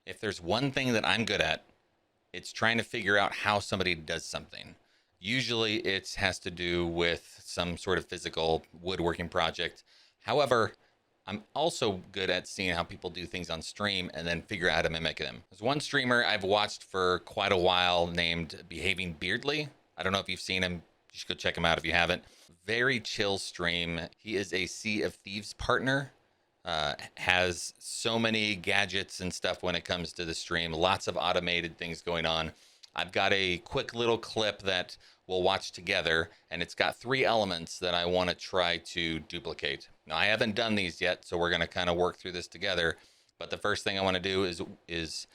If there's one thing that I'm good at, it's trying to figure out how somebody does something. Usually it has to do with some sort of physical woodworking project. However, I'm also good at seeing how people do things on stream and then figure out how to mimic them. There's one streamer I've watched for quite a while named BehavingBeardly. I don't know if you've seen him. You should go check him out if you haven't. Very chill stream. He is a Sea of Thieves partner. Has so many gadgets and stuff when it comes to the stream. Lots of automated things going on. I've got a quick little clip that we'll watch together, and it's got 3 elements that I want to try to duplicate. Now, I haven't done these yet, so we're going to kind of work through this together. But the first thing I want to do is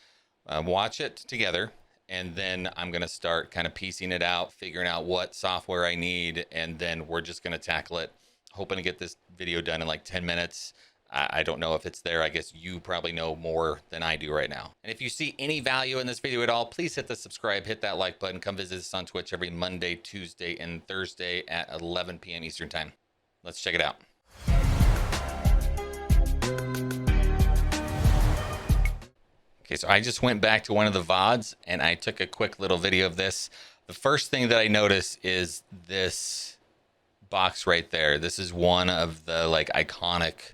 watch it together, and then I'm going to start kind of piecing it out, figuring out what software I need, and then we're just going to tackle it, hoping to get this video done in like 10 minutes. I don't know if it's there. I guess you probably know more than I do right now. And if you see any value in this video at all, please hit the subscribe, hit that like button. Come visit us on Twitch every Monday, Tuesday, and Thursday at 11 p.m. Eastern Time. Let's check it out. Okay, so I just went back to one of the VODs and I took a quick little video of this. The first thing that I noticed is this box right there. This is one of the like iconic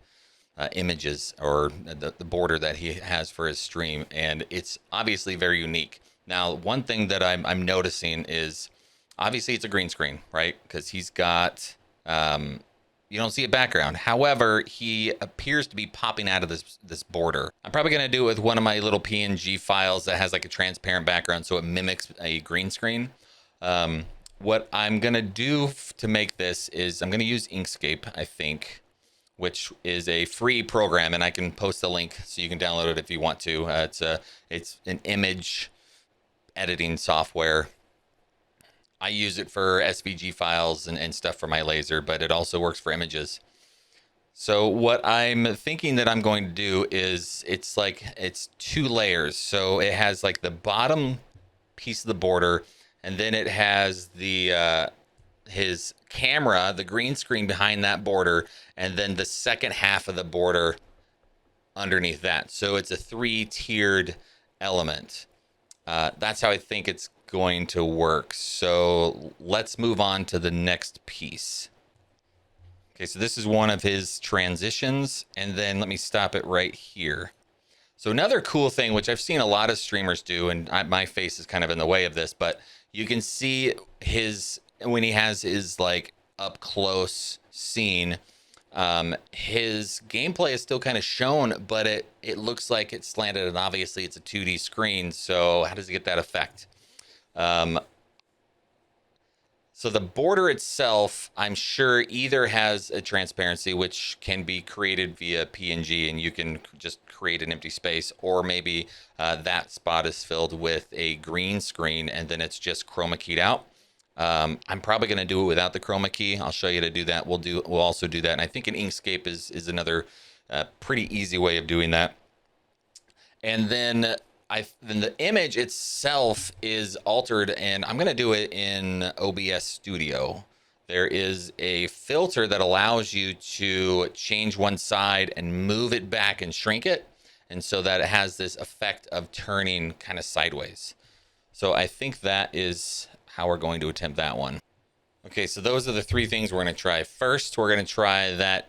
images or the border that he has for his stream, and it's obviously very unique. Now, one thing that I'm noticing is obviously it's a green screen, right? Because he's got you don't see a background. However, he appears to be popping out of this border. I'm probably going to do it with one of my little PNG files that has like a transparent background so it mimics a green screen. What I'm going to do to make this is I'm going to use Inkscape, I think, which is a free program, and I can post the link so you can download it if you want to. It's an image editing software. I use it for SVG files and stuff for my laser, but it also works for images. So what I'm thinking that I'm going to do is it's 2 layers. So it has like the bottom piece of the border, and then it has the his camera, the green screen behind that border, and then the second half of the border underneath that. So it's a 3-tiered element. That's how I think it's going to work. So let's move on to the next piece. Okay, so this is one of his transitions, and then let me stop it right here. So another cool thing, which I've seen a lot of streamers do, and my face is kind of in the way of this, but you can see when he has his like up close scene, his gameplay is still kind of shown, but it looks like it's slanted, and obviously it's a 2D screen. So how does he get that effect? So the border itself, I'm sure either has a transparency, which can be created via PNG, and you can just create an empty space, or maybe that spot is filled with a green screen, and then it's just chroma keyed out. I'm probably going to do it without the chroma key. I'll show you how to do that. We'll also do that. And I think an Inkscape is another pretty easy way of doing that. And then the image itself is altered, and I'm going to do it in OBS Studio. There is a filter that allows you to change one side and move it back and shrink it. And so that it has this effect of turning kind of sideways. So I think that is how we're going to attempt that one. Okay, so those are the 3 things we're going to try. First, we're going to try that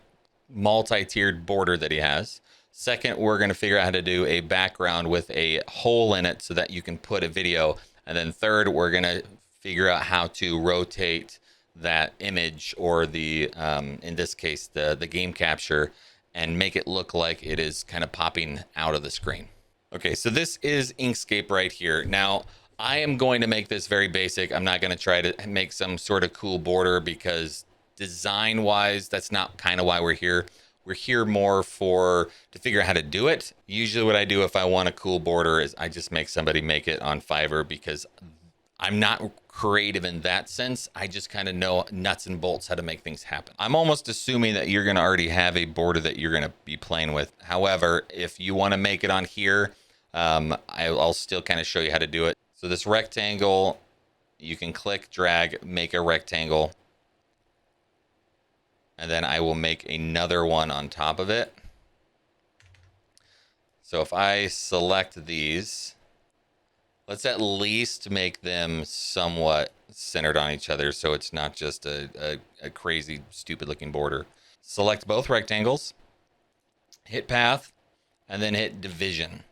multi-tiered border that he has. Second, we're going to figure out how to do a background with a hole in it so that you can put a video. And then third, we're going to figure out how to rotate that image, or the in this case the game capture, and make it look like it is kind of popping out of the screen. Okay, so this is Inkscape right here. Now, I am going to make this very basic. I'm not going to try to make some sort of cool border, because design-wise, that's not kind of why we're here. We're here more to figure out how to do it. Usually what I do if I want a cool border is I just make somebody make it on Fiverr, because I'm not creative in that sense. I just kind of know nuts and bolts how to make things happen. I'm almost assuming that you're going to already have a border that you're going to be playing with. However, if you want to make it on here, I'll still kind of show you how to do it. So this rectangle, you can click, drag, make a rectangle, and then I will make another one on top of it. So if I select these, let's at least make them somewhat centered on each other so it's not just a crazy, stupid looking border. Select both rectangles, hit path, and then hit division.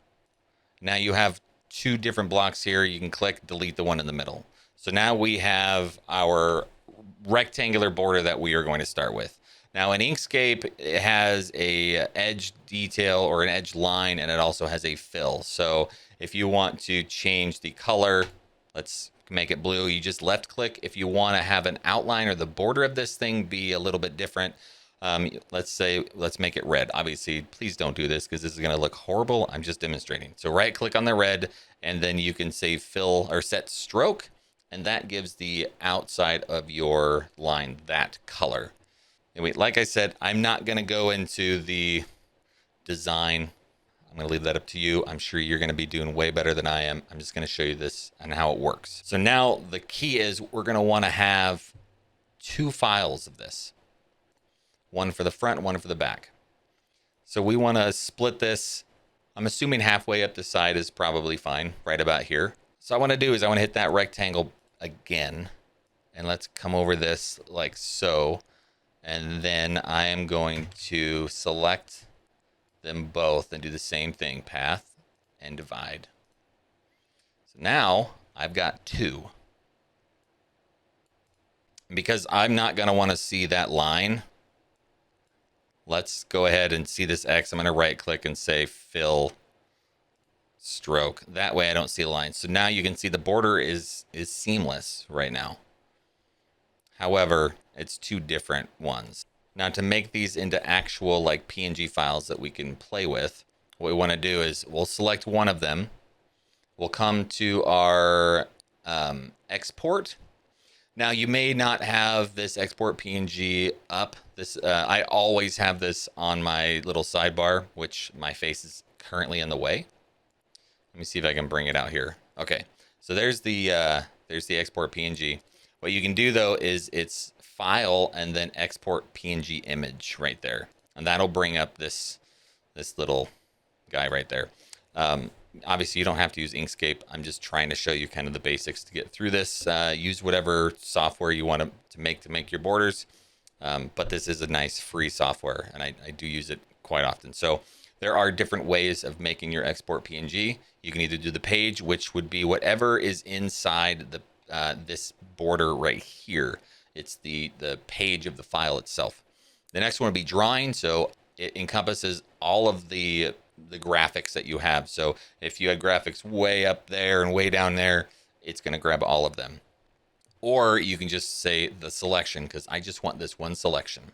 Now you have two different blocks here. You can click, delete the one in the middle. So now we have our rectangular border that we are going to start with. Now in Inkscape, it has a edge detail or an edge line, and it also has a fill. So if you want to change the color, let's make it blue, you just left click. If you want to have an outline or the border of this thing be a little bit different, let's make it red. Obviously, please don't do this because this is going to look horrible. I'm just demonstrating. So right click on the red, and then you can say fill or set stroke, and that gives the outside of your line that color. Anyway, like I said, I'm not going to go into the design. I'm going to leave that up to you. I'm sure you're going to be doing way better than I am. I'm just going to show you this and how it works. So now the key is we're going to want to have two files of this. One for the front, one for the back. So we want to split this. I'm assuming halfway up the side is probably fine, right about here. So what I want to do is I want to hit that rectangle again, and let's come over this like so. And then I am going to select them both and do the same thing, path and divide. So now I've got two. Because I'm not going to want to see that line, let's go ahead and see this X. I'm going to right click and say fill stroke. That way I don't see the line. So now you can see the border is seamless right now. However, it's two different ones. Now to make these into actual like PNG files that we can play with, what we want to do is we'll select one of them. We'll come to our export. Now you may not have this export PNG up. I always have this on my little sidebar, which my face is currently in the way. Let me see if I can bring it out here. Okay, so there's the export PNG. What you can do though is it's file and then export PNG image right there, and that'll bring up this little guy right there. Obviously you don't have to use Inkscape. I'm just trying to show you kind of the basics to get through this. Use whatever software you want to make your borders, but this is a nice free software, and I do use it quite often. So there are different ways of making your export PNG. You can either do the page, which would be whatever is inside the this border right here. It's the page of the file itself. The next one would be drawing, so it encompasses all of the graphics that you have. So if you had graphics way up there and way down there, it's going to grab all of them. Or you can just say the selection, because I just want this one selection.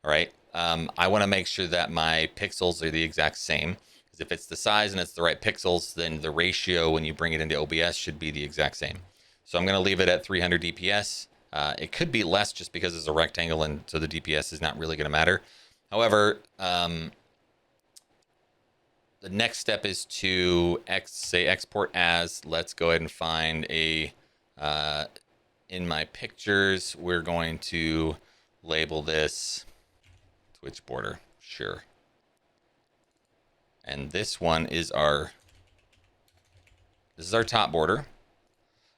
All right. I want to make sure that my pixels are the exact same, because if it's the size and it's the right pixels, then the ratio when you bring it into OBS should be the exact same. So I'm going to leave it at 300 DPS. It could be less just because it's a rectangle, and so the DPS is not really going to matter. However, the next step is to say export as. Let's go ahead and find a, in my pictures, we're going to label this Twitch border. Sure. And this one is this is our top border.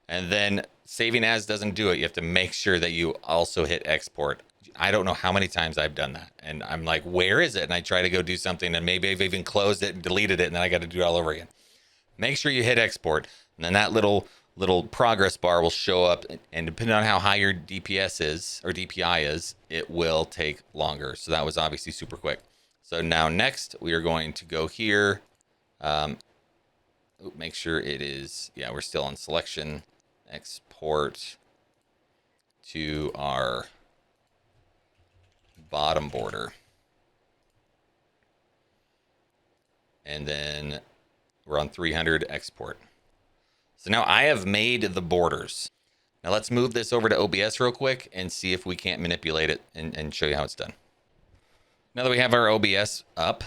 And then saving as doesn't do it. You have to make sure that you also hit export. I don't know how many times I've done that. And I'm like, where is it? And I try to go do something, and maybe I've even closed it and deleted it, and then I got to do it all over again. Make sure you hit export. And then that little progress bar will show up. And depending on how high your DPS is, or DPI is, it will take longer. So that was obviously super quick. So now next, we are going to go here. Make sure it is, yeah, we're still on selection. Export to our bottom border, and then we're on 300 export. So now I have made the borders. Now let's move this over to OBS real quick and see if we can't manipulate it and show you how it's done. Now that we have our OBS up,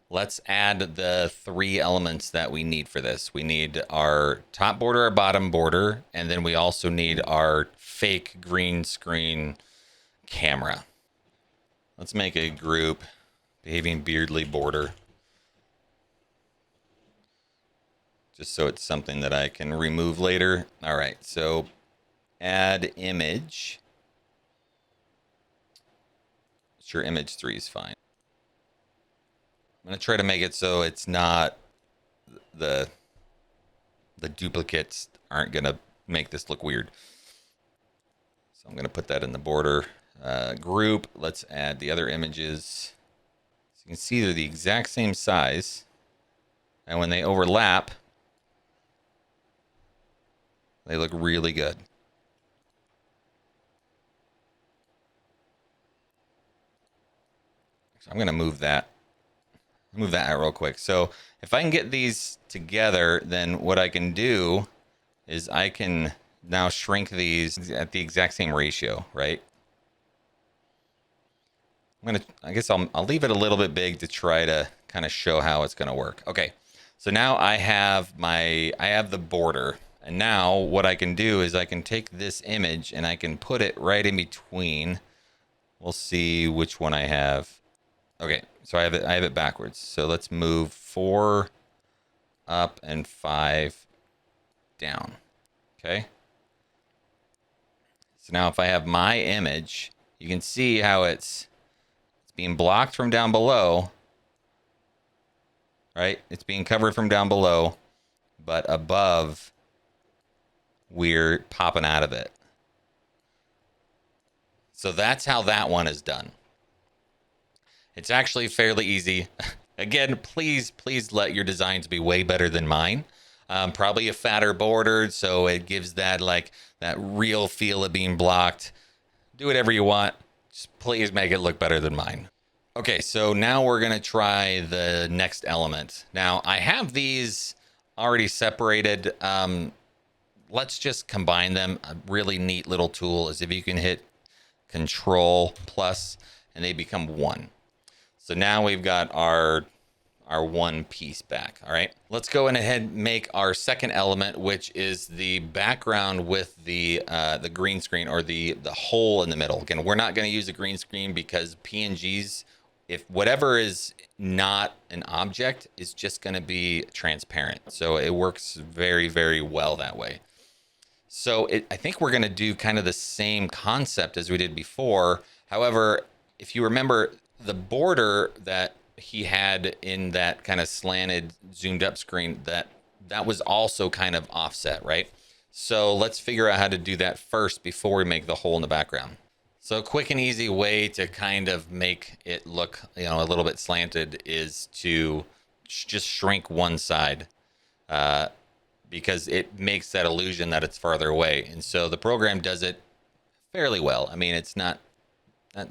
let's add the three elements that we need for this. We need our top border, our bottom border, and then we also need our fake green screen camera. Let's make a group, BehavingBeardly border. just so it's something that I can remove later. All right, so add image. Sure, image 3 is fine. I'm going to try to make it so it's not the duplicates aren't going to make this look weird. So I'm going to put that in the border group. Let's add the other images. So you can see they're the exact same size. And when they overlap, they look really good. So I'm going to move that out real quick. So if I can get these together, then what I can do is I can now shrink these at the exact same ratio, right? I guess I'll leave it a little bit big to try to kind of show how it's going to work. Okay. So now I have the border, and now what I can do is I can take this image and I can put it right in between. We'll see which one I have. Okay, so I have it backwards. So let's move 4 up and 5 down. Okay. So now if I have my image, you can see how it's being blocked from down below. Right? It's being covered from down below, but above we're popping out of it. So that's how that one is done. It's actually fairly easy. Again, please let your designs be way better than mine. Probably a fatter border, so it gives that that real feel of being blocked. Do whatever you want. Just please make it look better than mine. Okay, so now we're gonna try the next element. Now I have these already separated. Let's just combine them. A really neat little tool is if you can hit Control plus and they become one. So now we've got our one piece back. All right, let's go ahead and make our second element, which is the background with the green screen or the hole in the middle. Again, we're not going to use a green screen because PNGs, if whatever is not an object, is just going to be transparent. So it works very, very well that way. So I think we're going to do kind of the same concept as we did before. However, if you remember, the border that he had in that kind of slanted, zoomed up screen, that was also kind of offset, right? So let's figure out how to do that first before we make the hole in the background. So a quick and easy way to kind of make it look, a little bit slanted is to just shrink one side because it makes that illusion that it's farther away. And so the program does it fairly well. I mean, it's not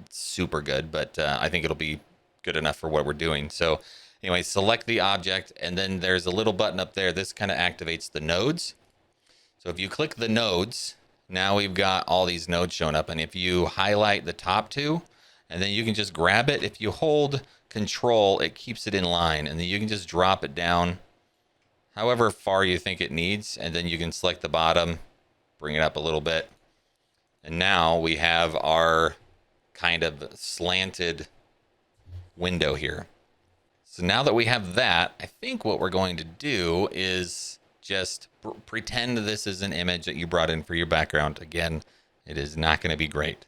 super good, but I think it'll be good enough for what we're doing. So anyway, select the object, and then there's a little button up there. This kind of activates the nodes. So if you click the nodes, now we've got all these nodes showing up. And if you highlight the top two, and then you can just grab it. If you hold Control, it keeps it in line, and then you can just drop it down however far you think it needs. And then you can select the bottom, bring it up a little bit. And now we have our kind of slanted window here. So now that we have that, I think what we're going to do is just pretend this is an image that you brought in for your background. Again, it is not going to be great.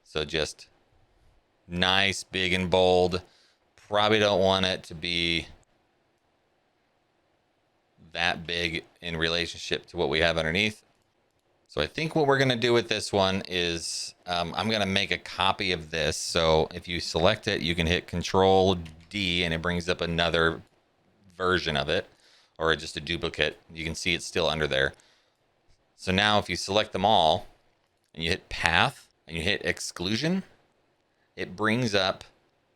So just nice, big and bold. Probably don't want it to be that big in relationship to what we have underneath. So I think what we're going to do with this one is I'm going to make a copy of this. So if you select it, you can hit Control D and it brings up another version of it, or just a duplicate. You can see it's still under there. So now if you select them all and you hit Path and you hit Exclusion, it brings up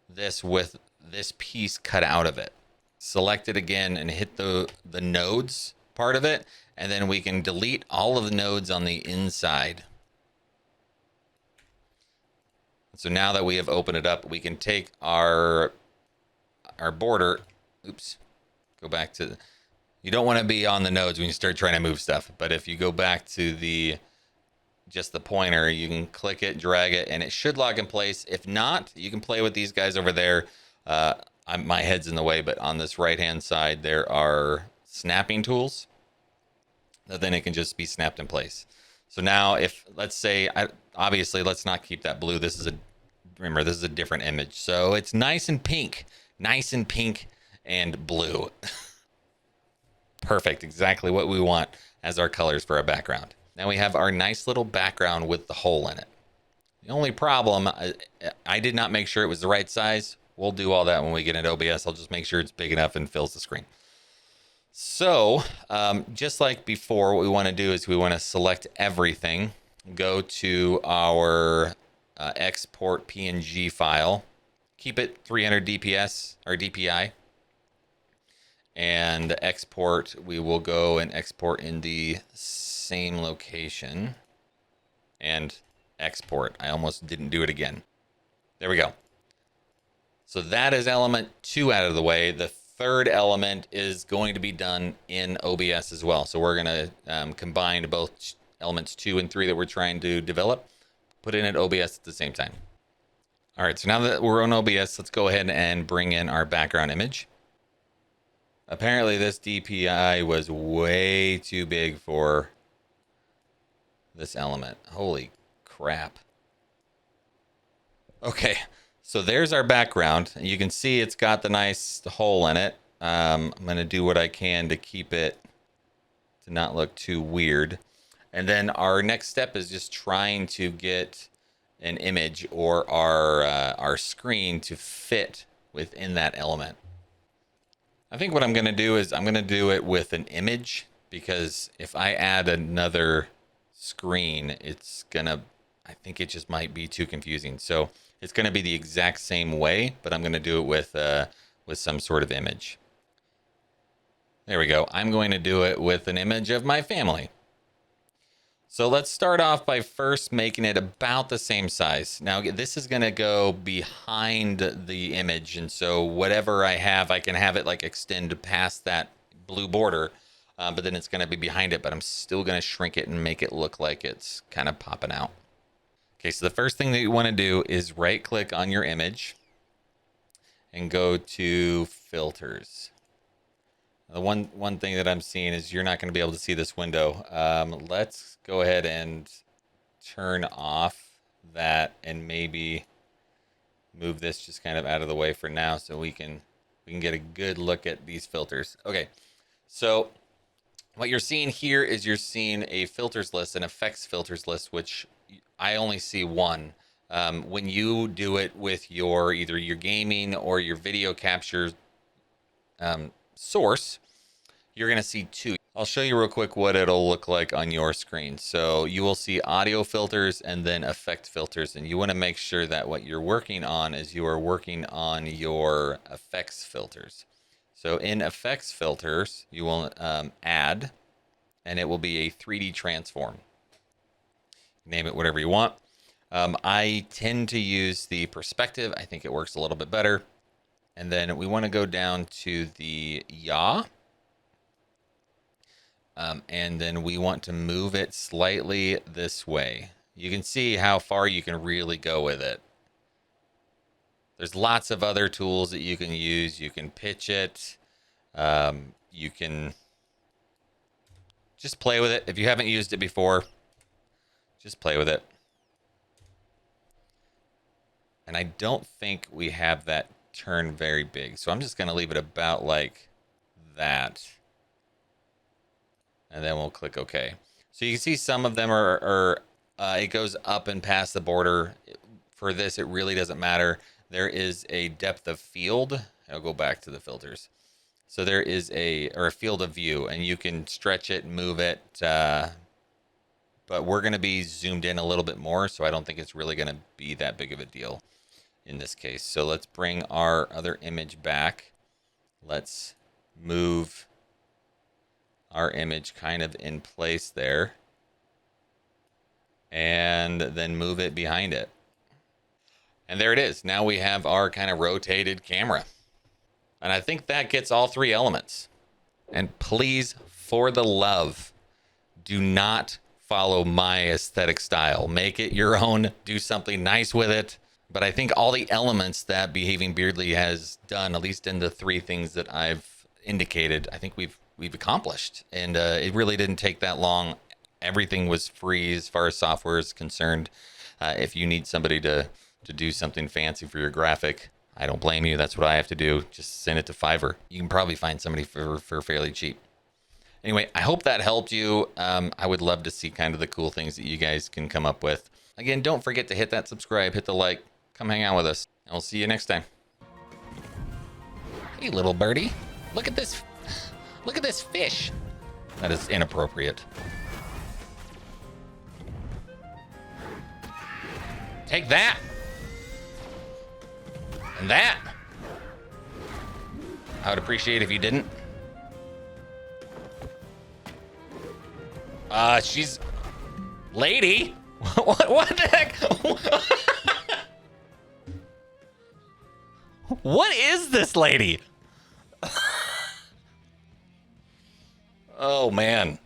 this with this piece cut out of it. Select it again and hit the nodes part of it. And then we can delete all of the nodes on the inside. So now that we have opened it up, we can take our border. Oops. Go back to, you don't want to be on the nodes when you start trying to move stuff. But if you go back to just the pointer, you can click it, drag it, and it should lock in place. If not, you can play with these guys over there. My head's in the way, but on this right-hand side, there are snapping tools, then it can just be snapped in place. So now if, let's say, obviously let's not keep that blue. Remember, this is a different image. So it's nice and pink and blue. Perfect, exactly what we want as our colors for our background. Now we have our nice little background with the hole in it. The only problem, I did not make sure it was the right size. We'll do all that when we get into OBS. I'll just make sure it's big enough and fills the screen. So just like before, what we want to do is we want to select everything, go to our export PNG file, keep it 300 DPS or DPI, and export, we will go and export in the same location and export. I almost didn't do it again. There we go. So that is element 2 out of the way. The third element is going to be done in OBS as well. So we're going to combine both elements 2 and 3 that we're trying to develop, put in at OBS at the same time. All right, so now that we're on OBS, let's go ahead and bring in our background image. Apparently this DPI was way too big for this element. Holy crap. Okay, so there's our background. You can see it's got the nice hole in it. I'm going to do what I can to keep it to not look too weird. And then our next step is just trying to get an image or our screen to fit within that element. I think what I'm going to do is I'm going to do it with an image, because if I add another screen, I think it just might be too confusing. So it's going to be the exact same way, but I'm going to do it with some sort of image. There we go. I'm going to do it with an image of my family. So let's start off by first making it about the same size. Now this is going to go behind the image, and so whatever I have, I can have it like extend past that blue border, but then it's going to be behind it, but I'm still going to shrink it and make it look like it's kind of popping out. Okay, so the first thing that you want to do is right click on your image and go to filters. The one thing that I'm seeing is you're not going to be able to see this window. Let's go ahead and turn off that and maybe move this just kind of out of the way for now so we can get a good look at these filters. Okay, so what you're seeing here is you're seeing a filters list, an effects filters list, which I only see one. When you do it with either your gaming or your video capture source, you're going to see 2. I'll show you real quick what it'll look like on your screen. So you will see audio filters and then effect filters, and you want to make sure that what you're working on is you are working on your effects filters. So in effects filters, you will add, and it will be a 3D transform. Name it whatever you want. I tend to use the perspective. I think it works a little bit better. And then we want to go down to the yaw. And then we want to move it slightly this way. You can see how far you can really go with it. There's lots of other tools that you can use. You can pitch it. You can just play with it. If you haven't used it before, just play with it. And I don't think we have that turn very big. So I'm just going to leave it about like that. And then we'll click OK. So you can see some of them it goes up and past the border. For this, it really doesn't matter. There is a depth of field. I'll go back to the filters. So there is a field of view, and you can stretch it, move it. But we're going to be zoomed in a little bit more, so I don't think it's really going to be that big of a deal in this case. So let's bring our other image back. Let's move our image kind of in place there, and then move it behind it. And there it is. Now we have our kind of rotated camera. And I think that gets all 3 elements. And please, for the love, do not follow my aesthetic style. Make it your own. Do something nice with it. But I think all the elements that BehavingBeardly has done, at least in the 3 things that I've indicated, I think we've we've accomplished. And it really didn't take that long. Everything was free as far as software is concerned. If you need somebody to do something fancy for your graphic, I don't blame you. That's what I have to do. Just send it to Fiverr. You can probably find somebody for fairly cheap. Anyway, I hope that helped you. I would love to see kind of the cool things that you guys can come up with. Again, don't forget to hit that subscribe, hit the like, come hang out with us. And we'll see you next time. Hey, little birdie. Look at this. Look at this fish. That is inappropriate. Take that. And that. I would appreciate if you didn't. She's... Lady? What the heck? What is this lady? Oh, man.